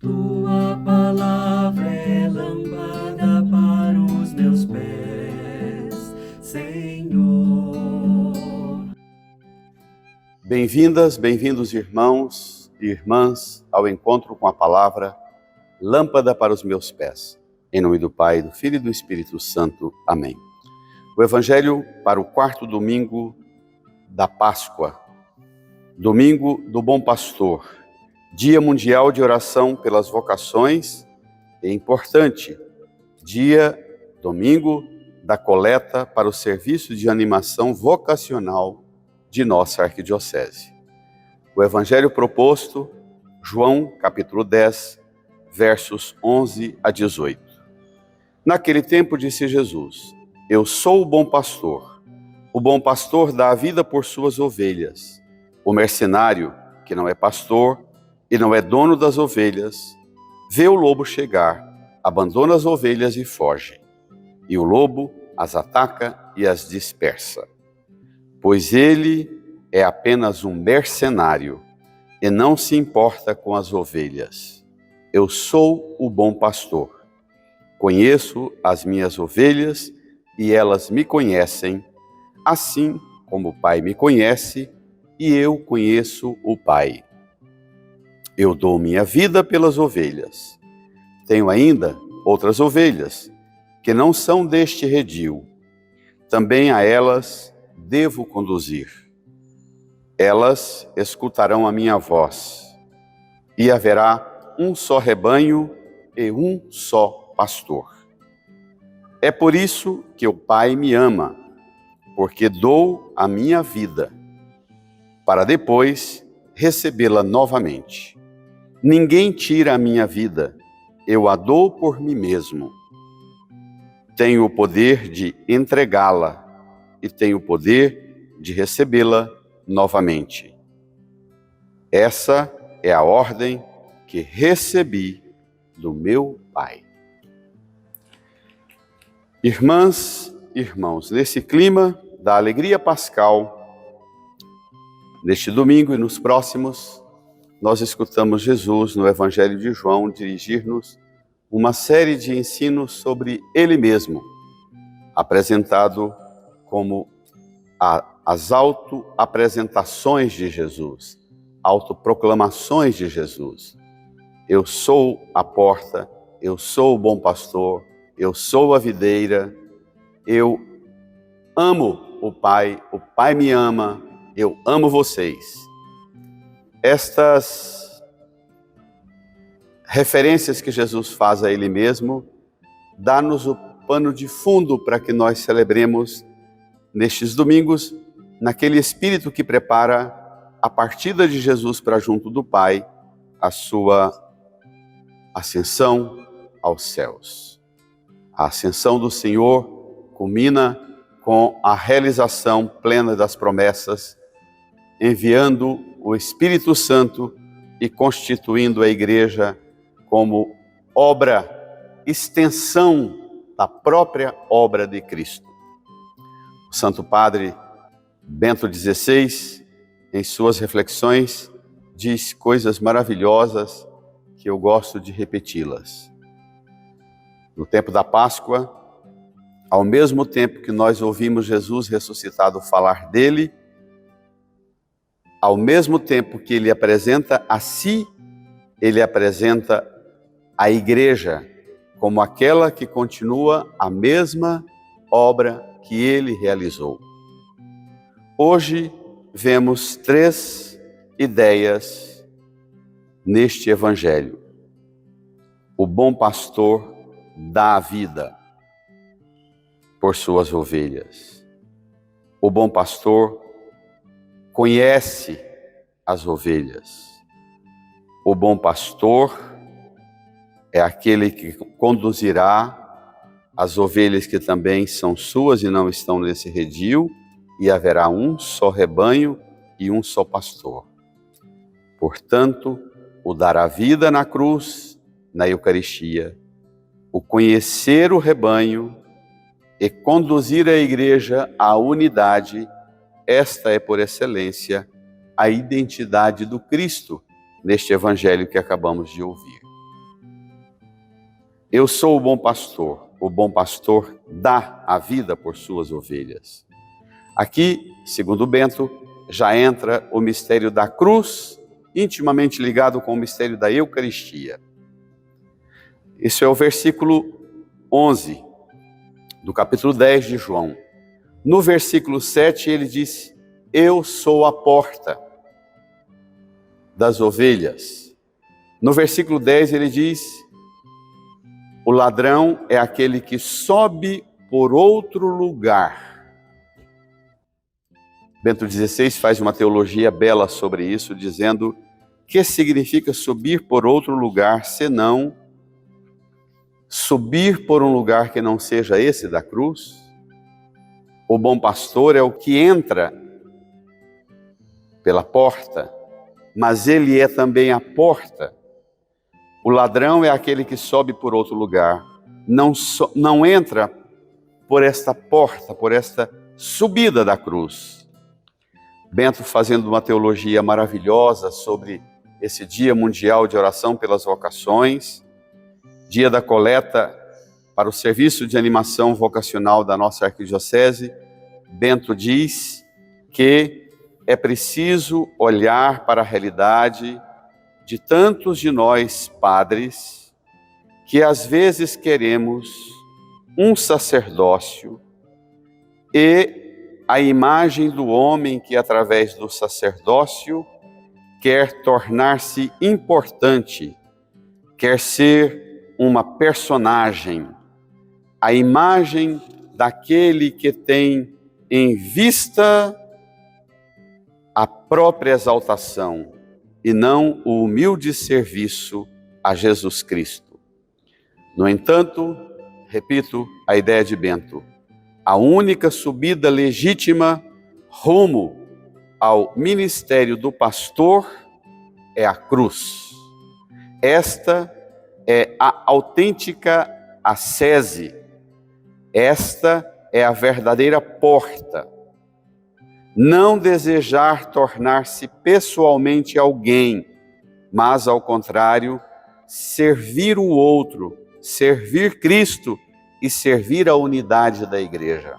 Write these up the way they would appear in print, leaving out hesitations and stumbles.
Tua palavra é lâmpada para os meus pés, Senhor. Bem-vindas, bem-vindos irmãos e irmãs ao encontro com a palavra Lâmpada para os meus pés. Em nome do Pai, do Filho e do Espírito Santo. Amém. O Evangelho para o quarto domingo da Páscoa, domingo do Bom Pastor, Dia Mundial de Oração pelas Vocações e importante, domingo da coleta para o serviço de animação vocacional de nossa arquidiocese. O Evangelho proposto, João capítulo 10, versos 11 a 18. Naquele tempo disse Jesus: Eu sou o bom pastor. O bom pastor dá a vida por suas ovelhas. O mercenário, que não é pastor e não é dono das ovelhas, vê o lobo chegar, abandona as ovelhas e foge. E o lobo as ataca e as dispersa. Pois ele é apenas um mercenário e não se importa com as ovelhas. Eu sou o bom pastor. Conheço as minhas ovelhas e elas me conhecem, assim como o Pai me conhece e eu conheço o Pai. Eu dou minha vida pelas ovelhas. Tenho ainda outras ovelhas que não são deste redil. Também a elas devo conduzir. Elas escutarão a minha voz e haverá um só rebanho e um só pastor. É por isso que o Pai me ama, porque dou a minha vida, para depois recebê-la novamente. Ninguém tira a minha vida, eu a dou por mim mesmo. Tenho o poder de entregá-la e tenho o poder de recebê-la novamente. Essa é a ordem que recebi do meu Pai. Irmãs, irmãos, nesse clima da alegria pascal, neste domingo e nos próximos, nós escutamos Jesus no Evangelho de João dirigir-nos uma série de ensinos sobre Ele mesmo, apresentado como as autoapresentações de Jesus, autoproclamações de Jesus. Eu sou a porta, eu sou o bom pastor, eu sou a videira, eu amo o Pai me ama, eu amo vocês. Estas referências que Jesus faz a Ele mesmo, dá-nos o pano de fundo para que nós celebremos nestes domingos, naquele espírito que prepara a partida de Jesus para junto do Pai, a sua ascensão aos céus. A ascensão do Senhor culmina com a realização plena das promessas, enviando o Espírito Santo e constituindo a Igreja como obra, extensão da própria obra de Cristo. O Santo Padre Bento XVI, em suas reflexões, diz coisas maravilhosas que eu gosto de repeti-las. No tempo da Páscoa, ao mesmo tempo que nós ouvimos Jesus ressuscitado falar dele, ao mesmo tempo que ele apresenta a si, ele apresenta a Igreja como aquela que continua a mesma obra que ele realizou. Hoje vemos 3 ideias neste Evangelho. O bom pastor dá a vida por suas ovelhas. O bom pastor conhece as ovelhas. O bom pastor é aquele que conduzirá as ovelhas que também são suas e não estão nesse redil, e haverá um só rebanho e um só pastor. Portanto, o dar a vida na cruz, na Eucaristia, o conhecer o rebanho e conduzir a Igreja à unidade, esta é, por excelência, a identidade do Cristo neste Evangelho que acabamos de ouvir. Eu sou o bom pastor dá a vida por suas ovelhas. Aqui, segundo Bento, já entra o mistério da cruz, intimamente ligado com o mistério da Eucaristia. Esse é o versículo 11 do capítulo 10 de João. No versículo 7 ele diz: eu sou a porta das ovelhas. No versículo 10 ele diz: o ladrão é aquele que sobe por outro lugar. Bento XVI faz uma teologia bela sobre isso, dizendo que significa subir por outro lugar, senão subir por um lugar que não seja esse da cruz. O bom pastor é o que entra pela porta, mas ele é também a porta. O ladrão é aquele que sobe por outro lugar, não entra por esta porta, por esta subida da cruz. Bento, fazendo uma teologia maravilhosa sobre esse Dia Mundial de Oração pelas Vocações, dia da coleta para o serviço de animação vocacional da nossa arquidiocese, Bento diz que é preciso olhar para a realidade de tantos de nós padres que às vezes queremos um sacerdócio e a imagem do homem que através do sacerdócio quer tornar-se importante, quer ser uma personagem, a imagem daquele que tem em vista a própria exaltação e não o humilde serviço a Jesus Cristo. No entanto, repito a ideia de Bento, a única subida legítima rumo ao ministério do pastor é a cruz. Esta é a autêntica ascese, esta é a verdadeira porta. Não desejar tornar-se pessoalmente alguém, mas, ao contrário, servir o outro, servir Cristo e servir a unidade da Igreja.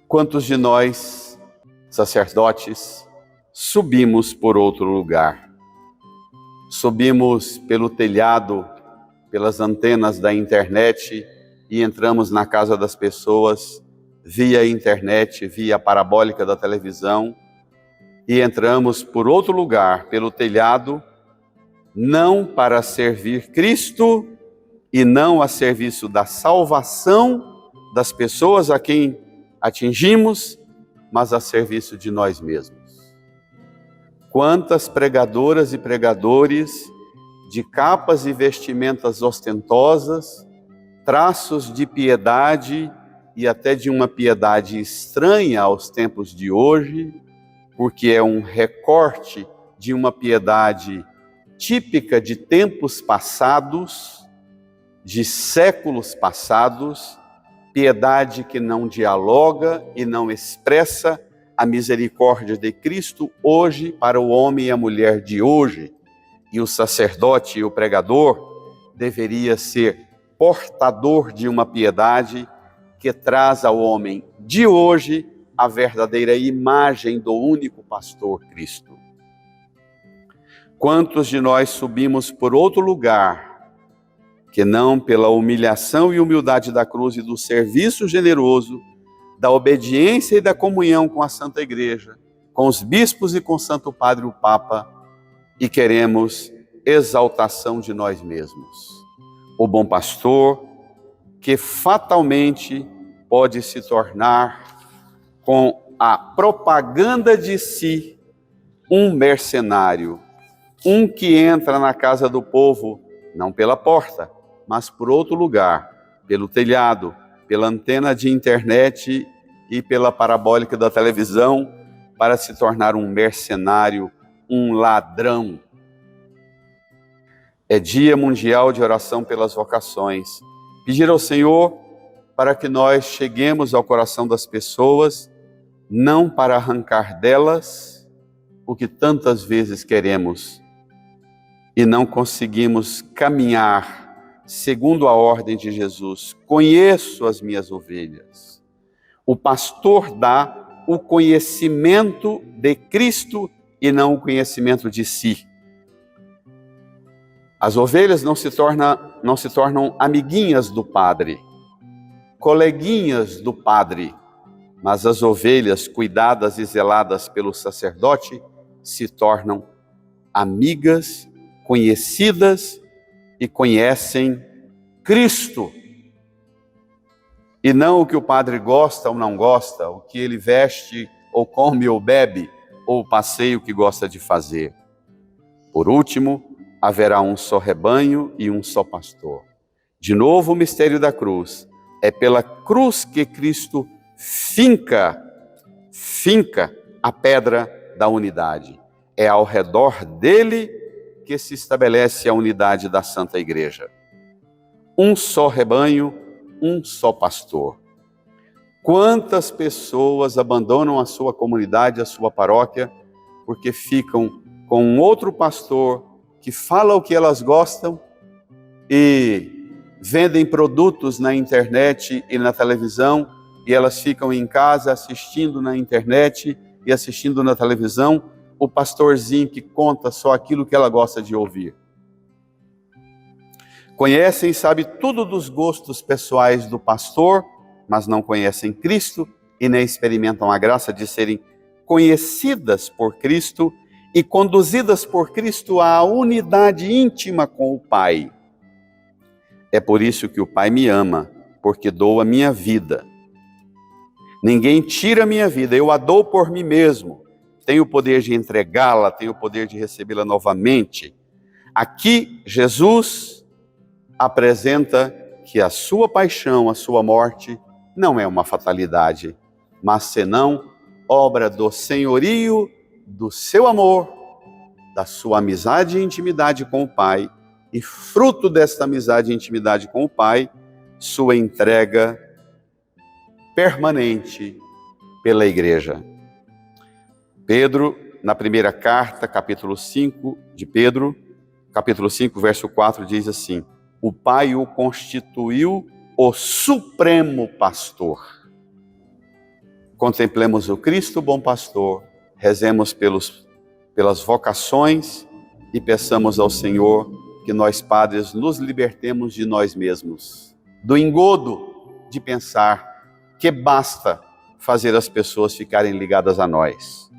Quantos de nós, sacerdotes, subimos por outro lugar? Subimos pelo telhado, pelas antenas da internet e entramos na casa das pessoas via internet, via parabólica da televisão, e entramos por outro lugar, pelo telhado, não para servir Cristo e não a serviço da salvação das pessoas a quem atingimos, mas a serviço de nós mesmos. Quantas pregadoras e pregadores de capas e vestimentas ostentosas, traços de piedade e até de uma piedade estranha aos tempos de hoje, porque é um recorte de uma piedade típica de tempos passados, de séculos passados, piedade que não dialoga e não expressa a misericórdia de Cristo hoje para o homem e a mulher de hoje. E o sacerdote e o pregador deveria ser portador de uma piedade que traz ao homem de hoje a verdadeira imagem do único pastor Cristo. Quantos de nós subimos por outro lugar, que não pela humilhação e humildade da cruz e do serviço generoso, da obediência e da comunhão com a Santa Igreja, com os bispos e com o Santo Padre, o Papa, e queremos exaltação de nós mesmos. O bom pastor, que fatalmente pode se tornar, com a propaganda de si, um mercenário, um que entra na casa do povo, não pela porta, mas por outro lugar, pelo telhado, pela antena de internet e pela parabólica da televisão, para se tornar um mercenário, um ladrão. É Dia Mundial de Oração pelas Vocações. Pedir ao Senhor para que nós cheguemos ao coração das pessoas, não para arrancar delas o que tantas vezes queremos, e não conseguimos caminhar segundo a ordem de Jesus. Conheço as minhas ovelhas. O pastor dá o conhecimento de Cristo e não o conhecimento de si. As ovelhas não se tornam amiguinhas do padre, coleguinhas do padre, mas as ovelhas cuidadas e zeladas pelo sacerdote se tornam amigas, conhecidas e conhecem Cristo. E não o que o padre gosta ou não gosta, o que ele veste ou come ou bebe, ou o passeio que gosta de fazer. Por último, haverá um só rebanho e um só pastor. De novo, o mistério da cruz. É pela cruz que Cristo finca a pedra da unidade. É ao redor dele que se estabelece a unidade da Santa Igreja. Um só rebanho, um só pastor. Quantas pessoas abandonam a sua comunidade, a sua paróquia, porque ficam com um outro pastor que fala o que elas gostam e vendem produtos na internet e na televisão, e elas ficam em casa assistindo na internet e assistindo na televisão o pastorzinho que conta só aquilo que ela gosta de ouvir. Conhecem e sabem tudo dos gostos pessoais do pastor, mas não conhecem Cristo e nem experimentam a graça de serem conhecidas por Cristo e conduzidas por Cristo à unidade íntima com o Pai. É por isso que o Pai me ama, porque dou a minha vida. Ninguém tira a minha vida, eu a dou por mim mesmo. Tenho o poder de entregá-la, tenho o poder de recebê-la novamente. Aqui, Jesus apresenta que a sua paixão, a sua morte, não é uma fatalidade, mas senão obra do senhorio, do seu amor, da sua amizade e intimidade com o Pai, e fruto desta amizade e intimidade com o Pai, sua entrega permanente pela Igreja. Pedro, na primeira carta, capítulo 5 de Pedro, capítulo 5, verso 4, diz assim: o Pai o constituiu o supremo pastor. Contemplemos o Cristo bom pastor, rezemos pelas vocações e peçamos ao Senhor que nós padres nos libertemos de nós mesmos, do engodo de pensar que basta fazer as pessoas ficarem ligadas a nós.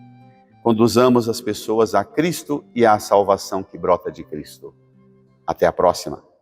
Conduzamos as pessoas a Cristo e à salvação que brota de Cristo. Até a próxima.